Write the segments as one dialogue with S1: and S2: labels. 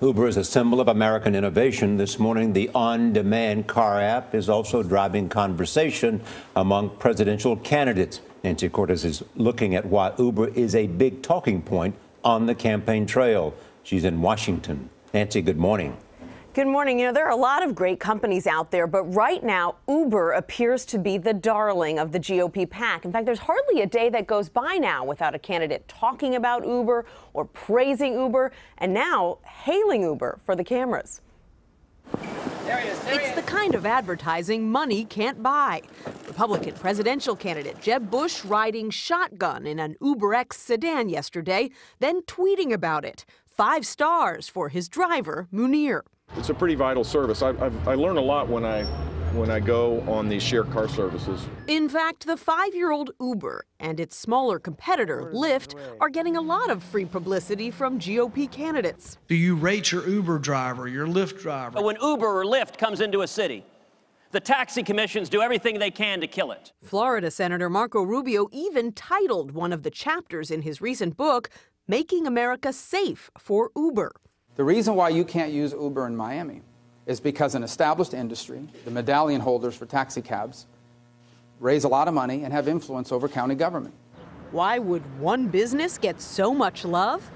S1: Uber is a symbol of American innovation. This morning, the on-demand car app is also driving conversation among presidential candidates. Nancy Cortez is looking at why Uber is a big talking point on the campaign trail. She's in Washington. Nancy, good morning.
S2: Good morning. You know, there are a lot of great companies out there, but right now, Uber appears to be the darling of the GOP pack. In fact, there's hardly a day that goes by now without a candidate talking about Uber or praising Uber, and now hailing Uber for the cameras.
S3: It's the kind of advertising money can't buy. Republican presidential candidate Jeb Bush riding shotgun in an UberX sedan yesterday, then tweeting about it. 5 stars for his driver, Munir.
S4: It's a pretty vital service. I learn a lot when I go on these shared car services.
S3: In fact, the 5-year-old Uber and its smaller competitor, Lyft, are getting a lot of free publicity from GOP candidates.
S5: Do you rate your Uber driver, your Lyft driver?
S6: When Uber or Lyft comes into a city, the taxi commissions do everything they can to kill it.
S3: Florida Senator Marco Rubio even titled one of the chapters in his recent book, Making America Safe for Uber.
S7: The reason why you can't use Uber in Miami is because an established industry, the medallion holders for taxi cabs, raise a lot of money and have influence over county government.
S3: Why would one business get so much love?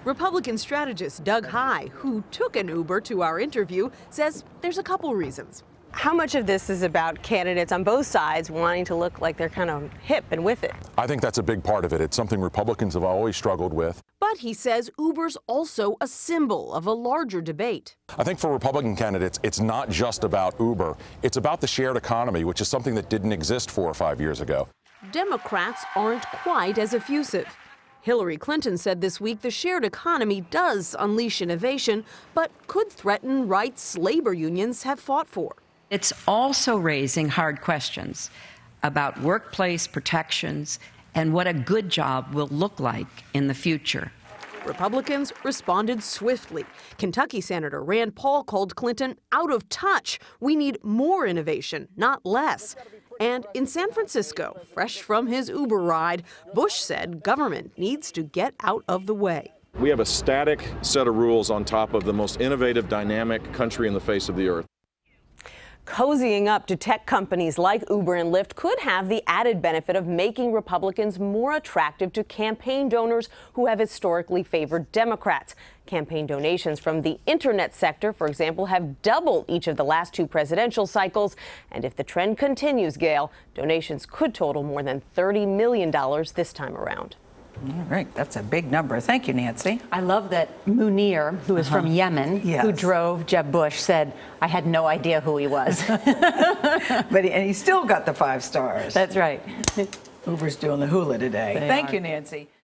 S3: Republican strategist Doug Heye, who took an Uber to our interview, says there's a couple reasons.
S2: How much of this is about candidates on both sides wanting to look like they're kind of hip and with it?
S8: I think that's a big part of it. It's something Republicans have always struggled with.
S3: But he says Uber's also a symbol of a larger debate.
S8: I think for Republican candidates, it's not just about Uber. It's about the shared economy, which is something that didn't exist 4 or 5 years ago.
S3: Democrats aren't quite as effusive. Hillary Clinton said this week the shared economy does unleash innovation, but could threaten rights labor unions have fought for.
S9: It's also raising hard questions about workplace protections and what a good job will look like in the future.
S3: Republicans responded swiftly. Kentucky Senator Rand Paul called Clinton out of touch. We need more innovation, not less. And in San Francisco, fresh from his Uber ride, Bush said government needs to get out of the way.
S4: We have a static set of rules on top of the most innovative, dynamic country in the face of the earth.
S2: Cozying up to tech companies like Uber and Lyft could have the added benefit of making Republicans more attractive to campaign donors who have historically favored Democrats. Campaign donations from the internet sector, for example, have doubled each of the last 2 presidential cycles. And if the trend continues, Gail, donations could total more than $30 million this time around.
S10: All right, that's a big number. Thank you, Nancy.
S11: I love that Munir, who is from Yemen, who drove Jeb Bush, said, I had no idea who he was.
S10: And he still got the 5 stars.
S11: That's right.
S10: Uber's doing the hula today. Thank you, Nancy.